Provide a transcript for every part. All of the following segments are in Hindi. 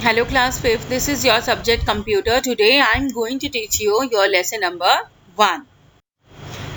Hello class 5th, this is your subject computer. Today I am going to teach you your lesson number 1.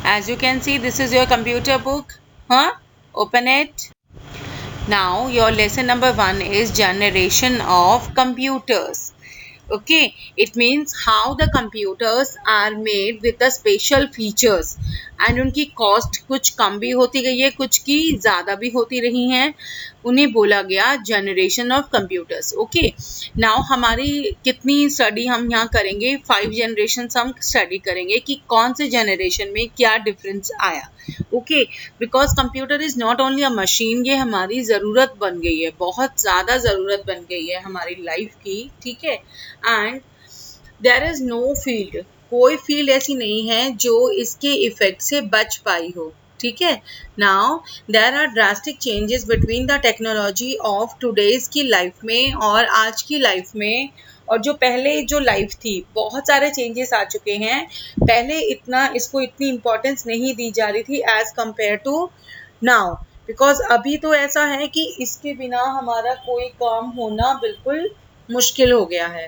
As you can see, this is your computer book. Open it. Now your lesson number 1 is generation of computers. Okay, it means how the computers are made with the special features and उनकी कॉस्ट कुछ कम भी होती गई है, कुछ की ज़्यादा भी होती रही हैं, उन्हें बोला गया generation of computers. Okay, now हमारी कितनी स्टडी हम यहाँ करेंगे, 5 जनरेशन हम स्टडी करेंगे कि कौन से जनरेशन में क्या डिफरेंस आया. Okay, because computer is not only a machine, ये हमारी ज़रूरत बन गई है, बहुत ज़्यादा ज़रूरत बन गई है हमारी लाइफ की. ठीक है, and there is no field, कोई फील्ड ऐसी नहीं है जो इसके इफेक्ट से बच पाई हो. ठीक है, now there are drastic changes between the technology of today's की लाइफ में और आज की लाइफ में, और जो पहले जो लाइफ थी बहुत सारे चेंजेस आ चुके हैं. पहले इतना इसको इतनी इम्पोर्टेंस नहीं दी जा रही थी as compare to now, because अभी तो ऐसा है कि इसके बिना हमारा कोई काम होना बिल्कुल मुश्किल हो गया है.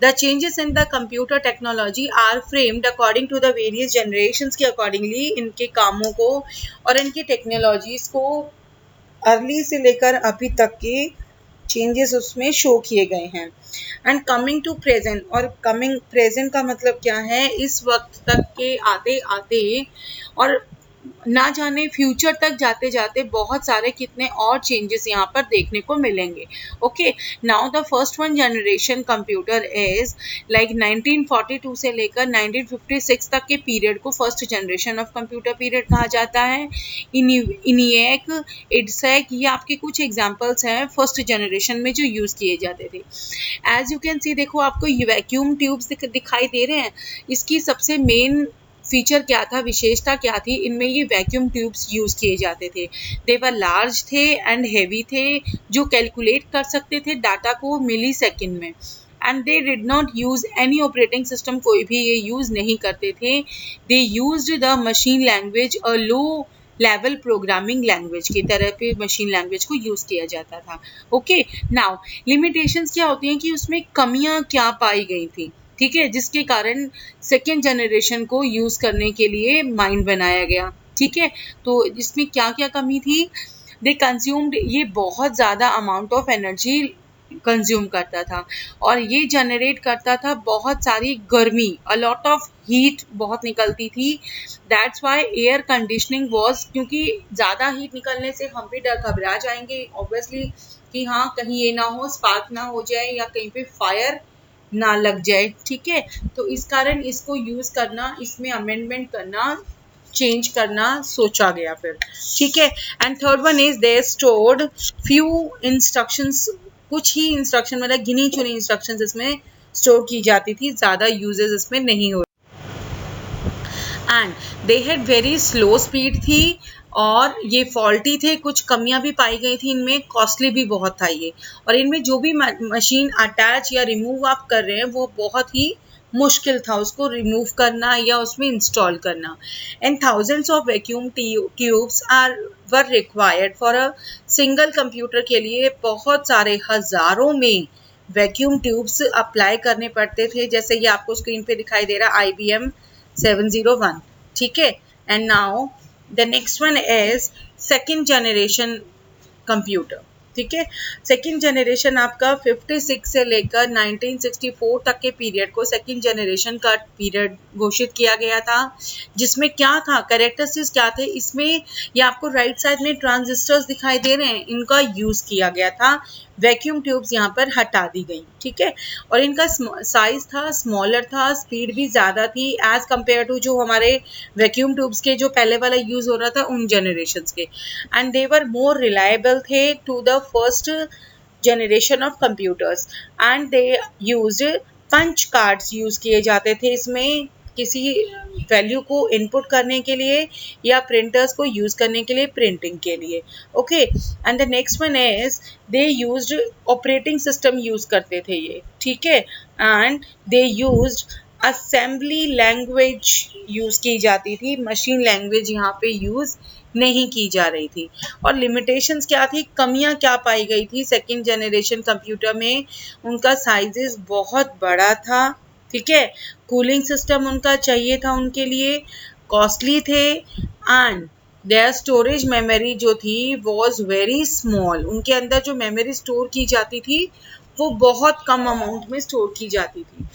The changes in the computer technology are framed according to the various generations के अकॉर्डिंगली इनके कामों को और इनकी टेक्नोलॉजीज को अर्ली से लेकर अभी तक के चेंजेस उसमें शो किए गए हैं. एंड कमिंग टू प्रेजेंट, और कमिंग प्रेजेंट का मतलब क्या है, इस वक्त तक के आते आते और ना जाने फ्यूचर तक जाते जाते बहुत सारे कितने और चेंजेस यहाँ पर देखने को मिलेंगे. Okay, now the first one generation computer is like 1942 से लेकर 1956 तक के पीरियड को first generation of computer period कहा जाता है. इनिएक, इडसेक, ये आपके कुछ एग्जांपल्स हैं फर्स्ट जनरेशन में जो यूज़ किए जाते थे. एज यू कैन सी, देखो आपको वैक्यूम ट्यूब्स दिखाई दे रहे हैं. इसकी सबसे मेन फीचर क्या था, विशेषता क्या थी, इनमें ये वैक्यूम ट्यूब्स यूज़ किए जाते थे. दे वर लार्ज थे एंड हेवी थे, जो कैलकुलेट कर सकते थे डाटा को मिली सेकेंड में. And they did not use any operating system, कोई भी ये यूज़ नहीं करते थे. They used the machine language, a low level programming language की तरह पे मशीन लैंग्वेज को यूज़ किया जाता था. ओके, नाउ लिमिटेशंस क्या होती हैं कि उसमें कमियां क्या पाई गई थी. ठीक है, जिसके कारण सेकेंड जनरेशन को यूज़ करने के लिए माइंड बनाया गया. ठीक है, तो इसमें क्या क्या कमी थी, दे कंज्यूम्ड, ये बहुत ज़्यादा अमाउंट ऑफ एनर्जी कंज्यूम करता था और ये जनरेट करता था बहुत सारी गर्मी, अ लॉट ऑफ हीट बहुत निकलती थी. That's why air conditioning was, क्योंकि ज़्यादा हीट निकलने से हम भी घबरा जाएंगे ऑब्वियसली कि हाँ कहीं ये ना हो, स्पार्क ना हो जाए या कहीं पे फायर ना लग जाए. ठीक है, तो इस कारण इसको यूज़ करना, इसमें अमेंडमेंट करना, चेंज करना सोचा गया फिर. ठीक है, and third one is they stored few instructions, कुछ ही इंस्ट्रक्शन मतलब गिनी चुनी इंस्ट्रक्शंस इसमें स्टोर की जाती थी, ज़्यादा यूजेस इसमें नहीं हो. And they had very slow speed थी और ये फॉल्टी थे, कुछ कमियां भी पाई गई थी इनमें, कॉस्टली भी बहुत था ये, और इनमें जो भी मशीन अटैच या रिमूव आप कर रहे हैं वो बहुत ही मुश्किल था उसको रिमूव करना या उसमें इंस्टॉल करना. And thousands of vacuum tubes are were required for a single computer, के लिए बहुत सारे हजारों में वैक्यूम ट्यूब्स अप्लाई करने पड़ते थे, जैसे ये आपको स्क्रीन पे दिखाई दे रहा है IBM 701. ठीक है, and now the next one is second generation computer. ठीक है, सेकेंड जनरेशन आपका 56 से लेकर 1964 तक के पीरियड को सेकेंड जनरेशन का पीरियड घोषित किया गया था. जिसमें क्या था, कैरेक्टरिस्टिक्स क्या थे इसमें, ये आपको राइट साइड में ट्रांजिस्टर्स दिखाई दे रहे हैं, इनका यूज़ किया गया था. वैक्यूम ट्यूब्स यहाँ पर हटा दी गई. ठीक है, और इनका साइज था स्मॉलर था, स्पीड भी ज़्यादा थी एज कंपेयर टू जो हमारे वैक्यूम ट्यूब्स के जो पहले वाला यूज़ हो रहा था उन जनरेशन्स के. And they were more reliable थे to the first generation of computers. And they used punch cards use किए जाते थे इसमें, किसी वैल्यू को इनपुट करने के लिए या प्रिंटर्स को यूज़ करने के लिए, प्रिंटिंग के लिए. Okay, and the next one is they used operating system use करते थे ये. ठीक है, and they used assembly language use की जाती थी, मशीन लैंग्वेज यहाँ पे यूज़ नहीं की जा रही थी। और लिमिटेशंस क्या थी, कमियां क्या पाई गई थी सेकंड जनरेशन कंप्यूटर में, उनका साइजेस बहुत बड़ा था, ठीक है, कूलिंग सिस्टम उनका चाहिए था उनके लिए, कॉस्टली थे, एंड देयर स्टोरेज मेमोरी जो थी वॉज वेरी स्मॉल, उनके अंदर जो मेमोरी स्टोर की जाती थी वो बहुत कम अमाउंट में स्टोर की जाती थी,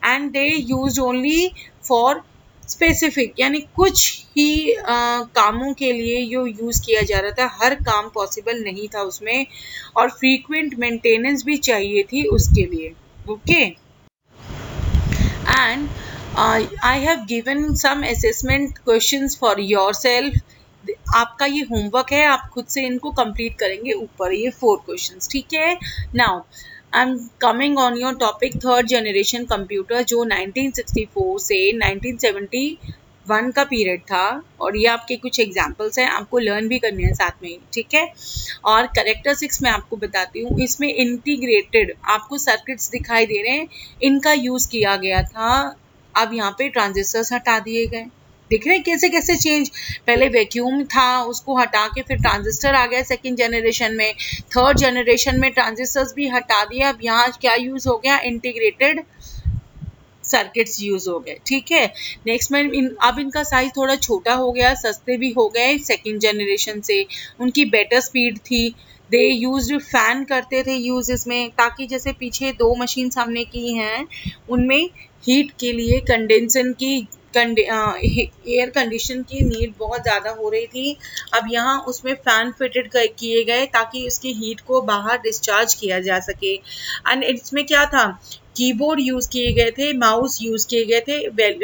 and they use only for specific, यानी कुछ ही कामों के लिए जो यूज़ किया जा रहा था, हर काम पॉसिबल नहीं था उसमें, और फ्रीक्वेंट मेंटेनेंस भी चाहिए थी उसके लिए, okay. And I have given some assessment questions for yourself, आपका ये होमवर्क है, आप खुद से इनको कंप्लीट करेंगे ऊपर, ये 4 क्वेश्चंस, ठीक है। Now I am coming on your topic third generation computer, जो 1964 से 1971 का पीरियड था, और ये आपके कुछ एग्जाम्पल्स हैं, आपको लर्न भी करने हैं साथ में, ठीक है। और कैरेक्टरिस्टिक्स मैं आपको बताती हूँ, इसमें इंटीग्रेटेड आपको सर्किट्स दिखाई दे रहे हैं, इनका यूज़ किया गया था। अब यहाँ पे ट्रांजिस्टर्स हटा दिए गए, देख रहे हैं कैसे कैसे चेंज, पहले वैक्यूम था उसको हटा के फिर ट्रांजिस्टर आ गया सेकंड जनरेशन में, थर्ड जनरेशन में ट्रांजिस्टर्स भी हटा दिया, अब यहाँ क्या यूज हो गया, इंटीग्रेटेड सर्किट्स यूज हो गए, ठीक है। नेक्स्ट में अब इनका साइज थोड़ा छोटा हो गया, सस्ते भी हो गए सेकंड जनरेशन से, उनकी बेटर स्पीड थी, दे यूज फैन करते थे यूज इसमें, ताकि जैसे पीछे 2 मशीन सामने की हैं उनमें हीट के लिए कंडेंसन की एयर कंडीशन की नीड बहुत ज़्यादा हो रही थी, अब यहाँ उसमें फ़ैन फिटेड किए गए ताकि उसकी हीट को बाहर डिस्चार्ज किया जा सके। एंड इसमें क्या था, कीबोर्ड यूज़ किए गए थे, माउस यूज़ किए गए थे,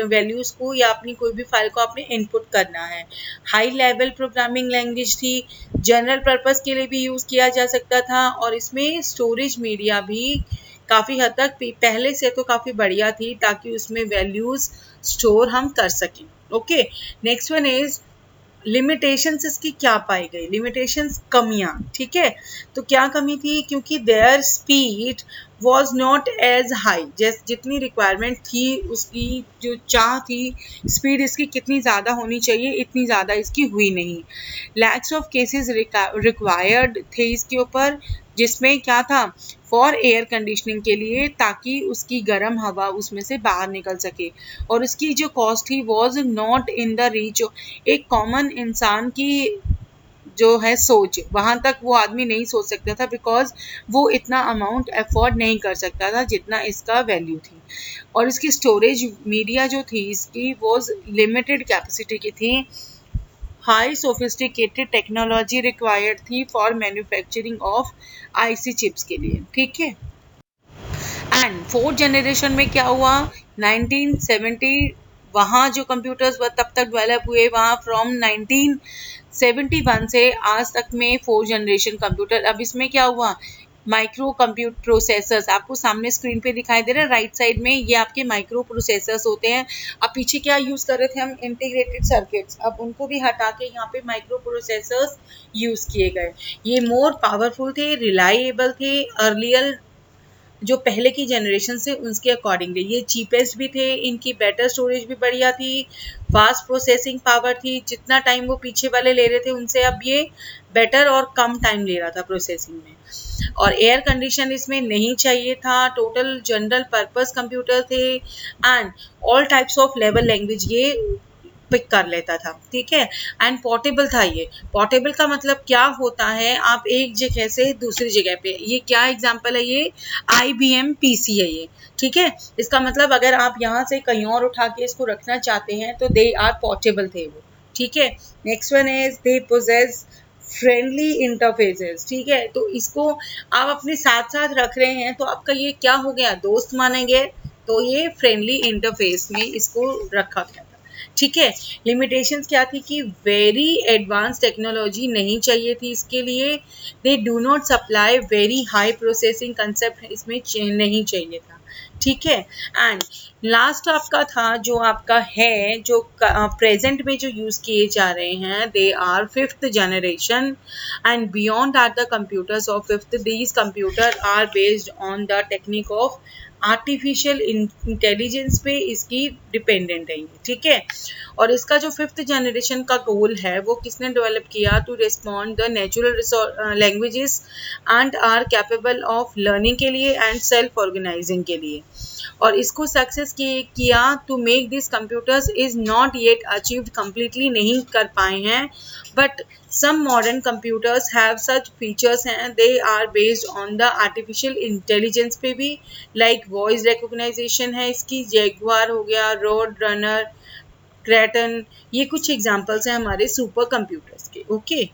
वैल्यूज़ को या अपनी कोई भी फाइल को आपने इनपुट करना है, हाई लेवल प्रोग्रामिंग लैंग्वेज थी, जनरल पर्पस के लिए भी यूज़ किया जा सकता था, और इसमें स्टोरेज मीडिया भी काफ़ी हद तक पहले से तो काफ़ी बढ़िया थी, ताकि उसमें वैल्यूज़ स्टोर हम कर सकें, okay. Next one is limitations, इसकी क्या पाई गई, लिमिटेशंस कमियां, ठीक है। तो क्या कमी थी, क्योंकि their speed was not as high, जैसे जितनी रिक्वायरमेंट थी उसकी जो चाह थी, स्पीड इसकी कितनी ज़्यादा होनी चाहिए इतनी ज़्यादा इसकी हुई नहीं, लैक्स ऑफ केसेस रिक्वायर्ड थे इसके ऊपर, जिसमें क्या था, फॉर एयर कंडीशनिंग के लिए, ताकि उसकी गर्म हवा उसमें से बाहर निकल सके, और उसकी जो कॉस्ट थी was not in the reach, एक कॉमन इंसान की जो है सोच, वहाँ तक वो आदमी नहीं सोच सकता था, बिकॉज वो इतना अमाउंट अफोर्ड नहीं कर सकता था जितना इसका वैल्यू थी, और इसकी स्टोरेज मीडिया जो थी इसकी वॉज लिमिटेड कैपेसिटी की थी, हाई सोफिस्टिकेटेड टेक्नोलॉजी रिक्वायर्ड थी for manufacturing of IC chips के लिए, ठीक है। एंड फोर्थ जनरेशन में क्या हुआ, 1970 वहाँ जो कंप्यूटर्स तब तक डेवलप हुए, वहाँ फ्रॉम 1971 से आज तक में फोर्थ जनरेशन कंप्यूटर, अब इसमें क्या हुआ, माइक्रो कंप्यूटर प्रोसेसर्स आपको सामने स्क्रीन पे दिखाई दे रहा है राइट साइड में, ये आपके माइक्रो प्रोसेसर्स होते हैं। अब पीछे क्या यूज़ कर रहे थे हम, इंटीग्रेटेड सर्किट्स, अब उनको भी हटा के यहाँ पे माइक्रो प्रोसेसर्स यूज़ किए गए, ये मोर पावरफुल थे, रिलायबल थे, अर्लियर जो पहले की जनरेशन से उसके अकॉर्डिंगली ये चीपेस्ट भी थे, इनकी बेटर स्टोरेज भी बढ़िया थी, फास्ट प्रोसेसिंग पावर थी, जितना टाइम वो पीछे वाले ले रहे थे उनसे अब ये बेटर और कम टाइम ले रहा था प्रोसेसिंग में, और एयर कंडीशन इसमें नहीं चाहिए था, टोटल जनरल पर्पस कंप्यूटर थे, and all types of level language ये पिक कर लेता था, ठीक है। एंड पोर्टेबल था, ये पोर्टेबल का मतलब क्या होता है, आप एक जगह से दूसरी जगह पे, ये क्या एग्जांपल है, ये IBM PC है ये, ठीक है। इसका मतलब अगर आप यहाँ से कहीं और उठा के इसको रखना चाहते हैं तो दे आर पोर्टेबल थे वो, ठीक है। Next one is they possess friendly interfaces, ठीक है, तो इसको आप अपने साथ साथ रख रहे हैं तो आपका ये क्या हो गया, दोस्त मानेंगे, तो ये फ्रेंडली इंटरफेस में इसको रखा गया, ठीक है। लिमिटेशंस क्या थी कि वेरी एडवांस टेक्नोलॉजी नहीं चाहिए थी इसके लिए, they do not supply very high processing concept इसमें नहीं चाहिए था, ठीक है। एंड लास्ट आपका था जो आपका है जो प्रेजेंट में जो यूज किए जा रहे हैं, they are fifth generation and beyond that the computers of fifth, these computer are based on the technique of artificial intelligence पे इसकी डिपेंडेंट है, ठीक है। और इसका जो फिफ्थ जनरेशन का गोल है वो किसने डेवलप किया, to respond the natural languages and are capable of learning के लिए एंड सेल्फ ऑर्गेनाइजिंग के लिए। और इसको सक्सेस किया to make this computers is not yet achieved, completely नहीं कर पाए हैं, but some modern computers have such features हैं, they are based on the artificial intelligence पे भी, like voice recognition है इसकी, जैगवार हो गया, रोड रनर, क्रैटन, ये कुछ एग्जांपल्स हैं हमारे सुपर कंप्यूटर्स के। Okay,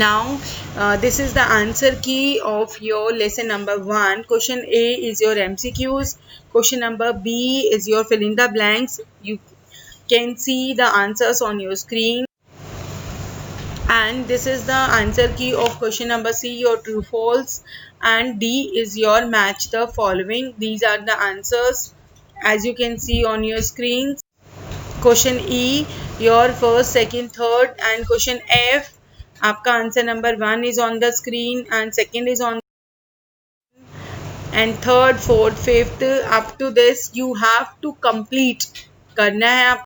now this is the answer key of your lesson number 1. Question A is your MCQs, question number B is your fill in the blanks. You can see the answers on your screen. And this is the answer key of question number C, your true false, and D is your match the following. These are the answers as you can see on your screen. Question E, your first, second, third, and question F, आपका answer number 1 is on the screen and second is on, and third, fourth, fifth, up to this you have to complete करना है आप